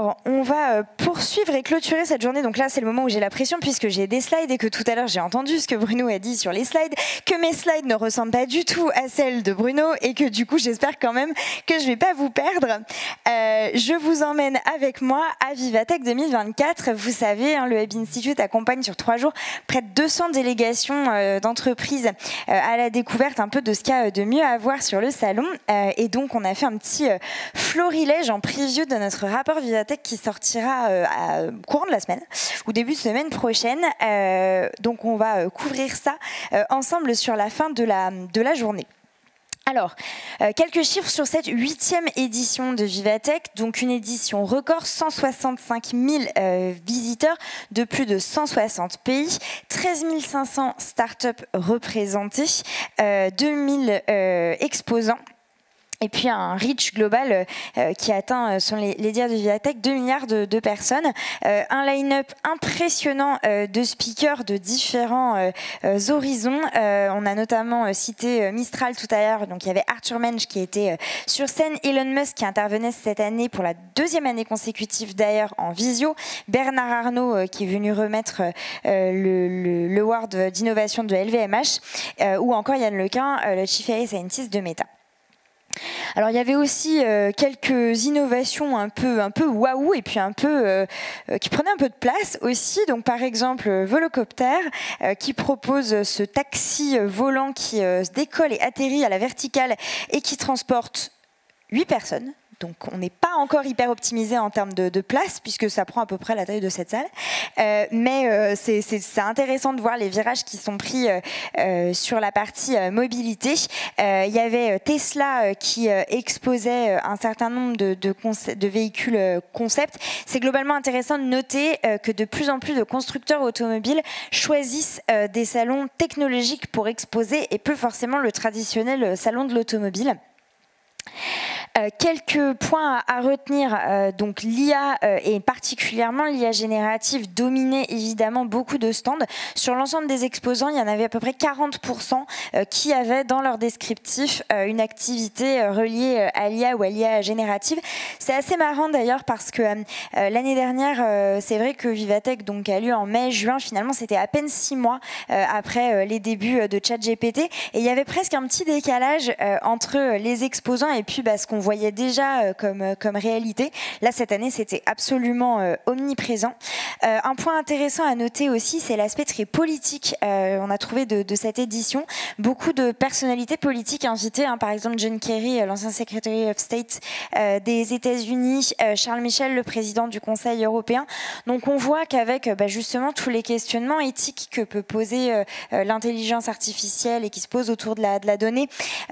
Alors, on va poursuivre et clôturer cette journée. Donc là, c'est le moment où j'ai la pression puisque j'ai des slides et que tout à l'heure, j'ai entendu ce que Bruno a dit sur les slides, que mes slides ne ressemblent pas du tout à celles de Bruno et que du coup, j'espère quand même que je ne vais pas vous perdre. Je vous emmène avec moi à Vivatech 2024. Vous savez, le Web Institute accompagne sur 3 jours près de 200 délégations d'entreprises à la découverte un peu de ce qu'il y a de mieux à voir sur le salon. Et donc, on a fait un petit florilège en preview de notre rapport Vivatech qui sortira courant de la semaine ou début de semaine prochaine. Donc on va couvrir ça ensemble sur la fin de la journée. Alors, quelques chiffres sur cette 8e édition de Vivatech, donc une édition record, 165 000 visiteurs de plus de 160 pays, 13 500 startups représentées, 2000 exposants. Et puis un reach global qui atteint, selon les dires de Vivatech, 2 milliards de personnes. Un line-up impressionnant de speakers de différents horizons. On a notamment cité Mistral tout à l'heure. Donc il y avait Arthur Mensch qui était sur scène. Elon Musk qui intervenait cette année pour la 2e année consécutive d'ailleurs en visio. Bernard Arnault qui est venu remettre le award d'innovation de LVMH. Ou encore Yann Lequin, le Chief AI Scientist de Meta. Alors il y avait aussi quelques innovations un peu waouh et puis un peu qui prenaient un peu de place aussi. Donc par exemple Volocopter qui propose ce taxi volant qui se décolle et atterrit à la verticale et qui transporte 8 personnes. Donc on n'est pas encore hyper optimisé en termes de place puisque ça prend à peu près la taille de cette salle. Mais c'est intéressant de voir les virages qui sont pris sur la partie mobilité. Il y avait Tesla qui exposait un certain nombre de véhicules concept. C'est globalement intéressant de noter que de plus en plus de constructeurs automobiles choisissent des salons technologiques pour exposer et plus forcément le traditionnel salon de l'automobile. Quelques points à retenir, donc l'IA et particulièrement l'IA générative dominait évidemment beaucoup de stands. Sur l'ensemble des exposants, il y en avait à peu près 40% qui avaient dans leur descriptif une activité reliée à l'IA ou à l'IA générative. C'est assez marrant d'ailleurs parce que l'année dernière, c'est vrai que Vivatech donc, a lieu en mai-juin, finalement c'était à peine 6 mois après les débuts de ChatGPT et il y avait presque un petit décalage entre les exposants et puis ce qu'on voyait déjà comme réalité. Là, cette année, c'était absolument omniprésent. Un point intéressant à noter aussi, c'est l'aspect très politique. On a trouvé de cette édition beaucoup de personnalités politiques invitées. Par exemple, John Kerry, l'ancien Secretary of State des États-Unis, Charles Michel, le président du Conseil européen. Donc, on voit qu'avec justement tous les questionnements éthiques que peut poser l'intelligence artificielle et qui se pose autour de la donnée,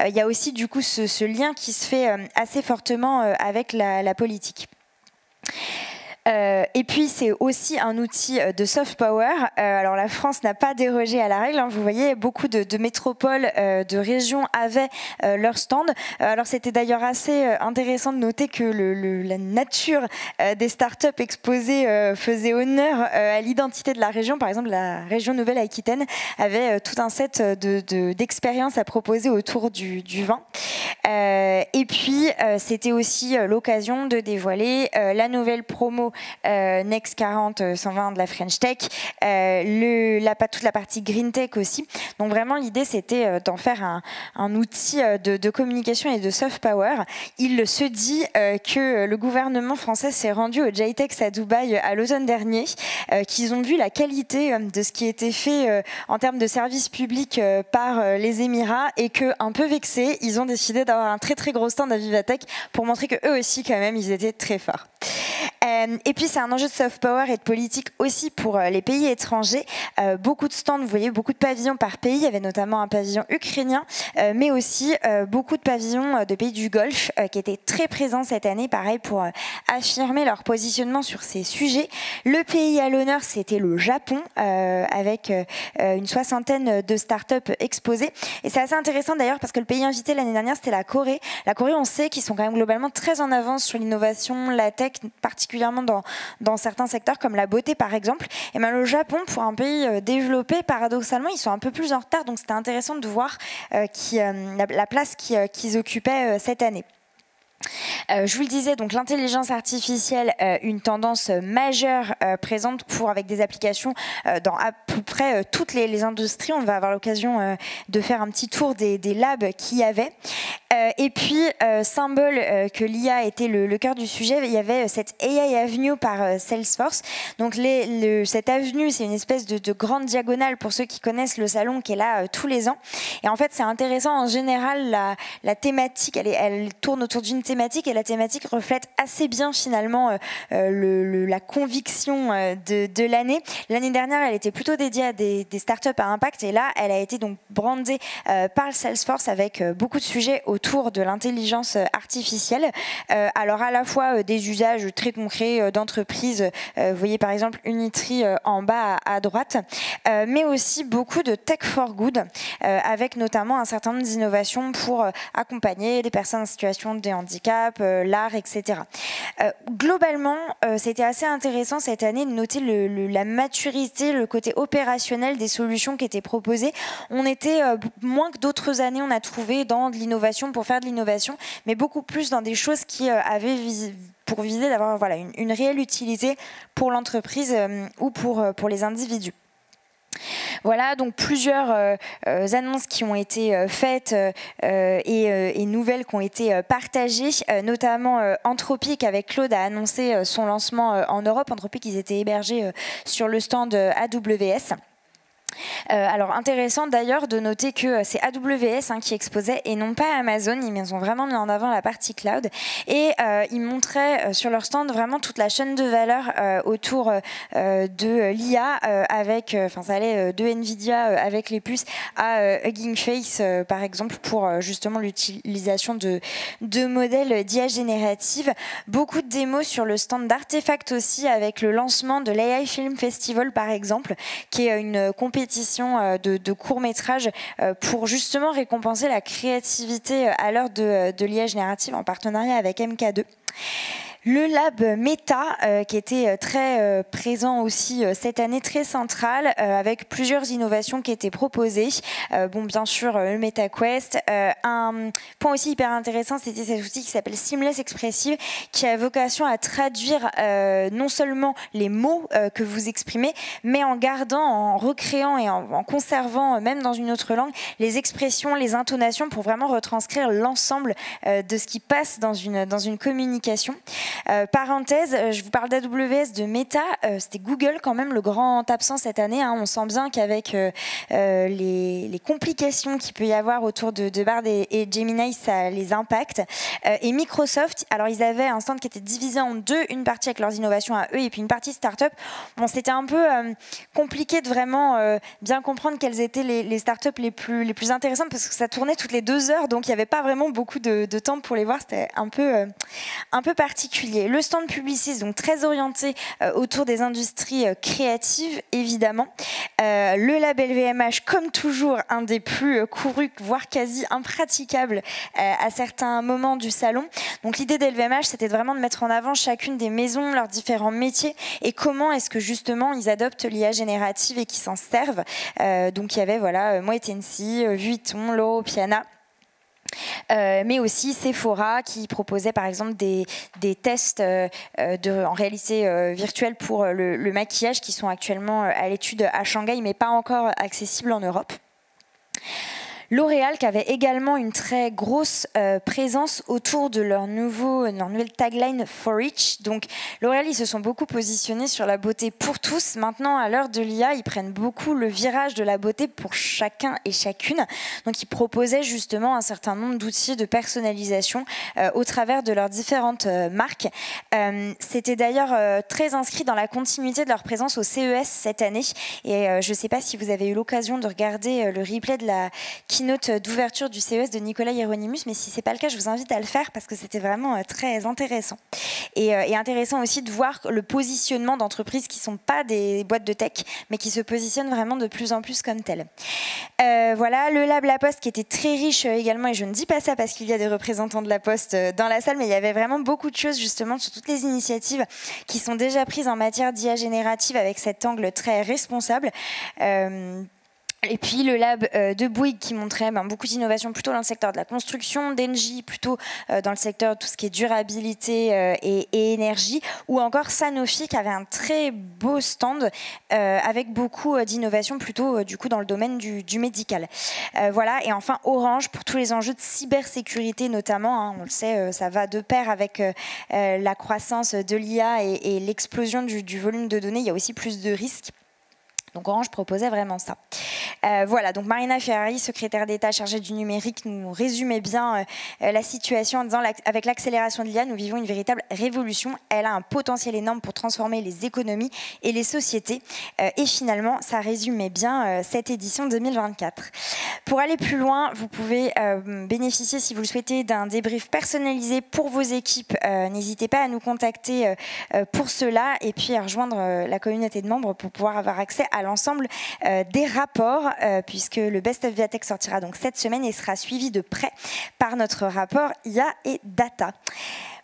il y a aussi du coup ce lien qui se fait assez fortement avec la politique. Et puis c'est aussi un outil de soft power. Alors la France n'a pas dérogé à la règle. Vous voyez, beaucoup de métropoles, de régions avaient leur stand. Alors c'était d'ailleurs assez intéressant de noter que la nature des startups exposées faisait honneur à l'identité de la région. Par exemple, la région Nouvelle-Aquitaine avait tout un set d'expériences à proposer autour du vin. Et puis c'était aussi l'occasion de dévoiler la nouvelle promo Next 40 120 de la French Tech, toute la partie Green Tech aussi. Donc vraiment l'idée c'était d'en faire un outil de communication et de soft power. Il se dit que le gouvernement français s'est rendu au JITEX à Dubaï à l'automne dernier, qu'ils ont vu la qualité de ce qui était fait en termes de services publics par les Émirats et que, un peu vexés, ils ont décidé d'avoir un très très gros stand à Vivatech pour montrer que eux aussi quand même ils étaient très forts. Et puis c'est un enjeu de soft power et de politique aussi pour les pays étrangers. Beaucoup de stands, vous voyez, beaucoup de pavillons par pays. Il y avait notamment un pavillon ukrainien, mais aussi beaucoup de pavillons de pays du Golfe qui étaient très présents cette année, pareil, pour affirmer leur positionnement sur ces sujets. Le pays à l'honneur, c'était le Japon, avec une 60aine de startups exposées. Et c'est assez intéressant d'ailleurs parce que le pays invité l'année dernière, c'était la Corée. La Corée, on sait qu'ils sont quand même globalement très en avance sur l'innovation, la tech, particulièrement dans certains secteurs comme la beauté par exemple. Et bien le Japon, pour un pays développé, paradoxalement, ils sont un peu plus en retard. Donc c'était intéressant de voir la place qu'ils occupaient cette année. Je vous le disais, donc l'intelligence artificielle, une tendance majeure présente avec des applications dans à peu près toutes les industries. On va avoir l'occasion de faire un petit tour des labs qu'il y avait. Et puis, symbole que l'IA était le cœur du sujet, il y avait cette AI Avenue par Salesforce. Donc cette avenue, c'est une espèce de grande diagonale pour ceux qui connaissent le salon qui est là tous les ans. Et en fait, c'est intéressant. En général, la thématique, elle tourne autour d'une thématique et la thématique reflète assez bien finalement la conviction de l'année. L'année dernière, elle était plutôt dédiée à des startups à impact et là, elle a été donc brandée par Salesforce avec beaucoup de sujets autour de l'intelligence artificielle. Alors à la fois des usages très concrets d'entreprises, vous voyez par exemple Unitree en bas à droite, mais aussi beaucoup de tech for good, avec notamment un certain nombre d'innovations pour accompagner des personnes en situation de handicap, l'art, etc. Globalement, c'était assez intéressant cette année de noter la maturité, le côté opérationnel des solutions qui étaient proposées. On était moins que d'autres années, on a trouvé dans de l'innovation pour faire de l'innovation, mais beaucoup plus dans des choses qui avaient pour viser d'avoir voilà, une réelle utilité pour l'entreprise ou pour les individus. Voilà, donc plusieurs annonces qui ont été faites et nouvelles qui ont été partagées, notamment Anthropic avec Claude a annoncé son lancement en Europe. Anthropic, ils étaient hébergés sur le stand AWS. Alors intéressant d'ailleurs de noter que c'est AWS qui exposait et non pas Amazon. Ils ont vraiment mis en avant la partie cloud et ils montraient sur leur stand vraiment toute la chaîne de valeur autour de l'IA avec, enfin ça allait de Nvidia avec les puces à Hugging Face par exemple pour justement l'utilisation de modèles d'IA générative. Beaucoup de démos sur le stand d'Artefact aussi avec le lancement de l'AI Film Festival par exemple qui est une compétition de courts-métrages pour justement récompenser la créativité à l'heure de l'IA générative en partenariat avec MK2. Le lab Meta, qui était très présent aussi cette année, très central, avec plusieurs innovations qui étaient proposées. Bon, bien sûr, le MetaQuest. Un point aussi hyper intéressant, c'était cet outil qui s'appelle Seamless Expressive, qui a vocation à traduire non seulement les mots que vous exprimez, mais en gardant, en recréant et en conservant, même dans une autre langue, les expressions, les intonations, pour vraiment retranscrire l'ensemble de ce qui passe dans une communication. Parenthèse, je vous parle d'AWS, de Meta, c'était Google quand même le grand absent cette année. On sent bien qu'avec les complications qu'il peut y avoir autour de Bard et Gemini, ça les impacte. Et Microsoft, alors ils avaient un stand qui était divisé en deux, une partie avec leurs innovations à eux et puis une partie start-up. Bon, c'était un peu compliqué de vraiment bien comprendre quelles étaient les start-up les plus intéressantes parce que ça tournait toutes les 2 heures, donc il n'y avait pas vraiment beaucoup de temps pour les voir. C'était un peu particulier. Le stand Publicis, donc très orienté autour des industries créatives, évidemment. Le label VMH, comme toujours, un des plus courus, voire quasi impraticable à certains moments du salon. Donc l'idée d'LVMH, c'était vraiment de mettre en avant chacune des maisons, leurs différents métiers et comment est-ce que justement ils adoptent l'IA générative et qu'ils s'en servent. Donc il y avait voilà, Moët Hennessy, Vuitton, Loro Piana. Mais aussi Sephora qui proposait par exemple des tests en réalité virtuelle pour le maquillage qui sont actuellement à l'étude à Shanghai mais pas encore accessibles en Europe. L'Oréal qui avait également une très grosse présence autour de leur nouvelle tagline For Each. Donc L'Oréal, ils se sont beaucoup positionnés sur la beauté pour tous. Maintenant, à l'heure de l'IA, ils prennent beaucoup le virage de la beauté pour chacun et chacune. Donc ils proposaient justement un certain nombre d'outils de personnalisation au travers de leurs différentes marques. C'était d'ailleurs très inscrit dans la continuité de leur présence au CES cette année. Et je ne sais pas si vous avez eu l'occasion de regarder le replay de la keynote d'ouverture du CES de Nicolas Hieronymus, mais si ce n'est pas le cas, je vous invite à le faire parce que c'était vraiment très intéressant. Et intéressant aussi de voir le positionnement d'entreprises qui ne sont pas des boîtes de tech, mais qui se positionnent vraiment de plus en plus comme telles. Voilà, le Lab La Poste qui était très riche également, et je ne dis pas ça parce qu'il y a des représentants de La Poste dans la salle, mais il y avait vraiment beaucoup de choses justement sur toutes les initiatives qui sont déjà prises en matière d'IA générative avec cet angle très responsable. Et puis le lab de Bouygues qui montrait beaucoup d'innovations plutôt dans le secteur de la construction, d'Engie plutôt dans le secteur de tout ce qui est durabilité et énergie, ou encore Sanofi qui avait un très beau stand avec beaucoup d'innovations plutôt du coup dans le domaine du médical. Voilà, et enfin Orange pour tous les enjeux de cybersécurité notamment, hein, on le sait, ça va de pair avec la croissance de l'IA et l'explosion du volume de données, il y a aussi plus de risques. Donc Orange proposait vraiment ça. Voilà, donc Marina Ferrari, secrétaire d'État chargée du numérique, nous résumait bien la situation en disant avec l'accélération de l'IA, nous vivons une véritable révolution. Elle a un potentiel énorme pour transformer les économies et les sociétés. Et finalement, ça résumait bien cette édition 2024. Pour aller plus loin, vous pouvez bénéficier, si vous le souhaitez, d'un débrief personnalisé pour vos équipes. N'hésitez pas à nous contacter pour cela et puis à rejoindre la communauté de membres pour pouvoir avoir accès à l'ensemble des rapports, puisque le Best of Viatech sortira donc cette semaine et sera suivi de près par notre rapport IA et Data.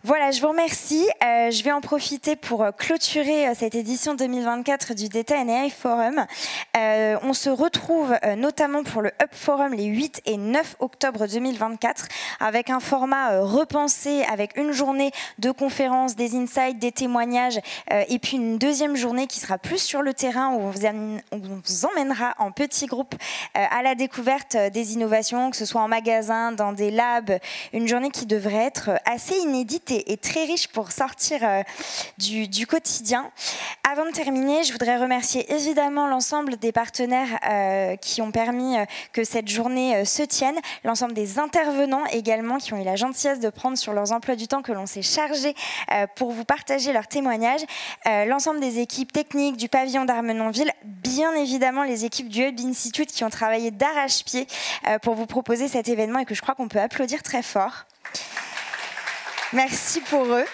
Voilà, je vous remercie. Je vais en profiter pour clôturer cette édition 2024 du Data and AI Forum. On se retrouve notamment pour le Hub Forum les 8 et 9 octobre 2024 avec un format repensé, avec une journée de conférences, des insights, des témoignages et puis une deuxième journée qui sera plus sur le terrain où on vous emmènera en petits groupes à la découverte des innovations, que ce soit en magasin, dans des labs. Une journée qui devrait être assez inédite et très riche pour sortir du quotidien. Avant de terminer, je voudrais remercier évidemment l'ensemble des partenaires qui ont permis que cette journée se tienne, l'ensemble des intervenants également qui ont eu la gentillesse de prendre sur leurs emplois du temps que l'on s'est chargé pour vous partager leurs témoignages, l'ensemble des équipes techniques du pavillon d'Armenonville, bien évidemment les équipes du Hub Institute qui ont travaillé d'arrache-pied pour vous proposer cet événement et que je crois qu'on peut applaudir très fort. Merci pour eux.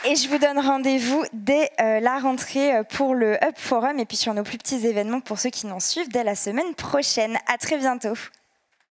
Et je vous donne rendez-vous dès la rentrée pour le Hub Forum et puis sur nos plus petits événements pour ceux qui nous suivent dès la semaine prochaine. À très bientôt.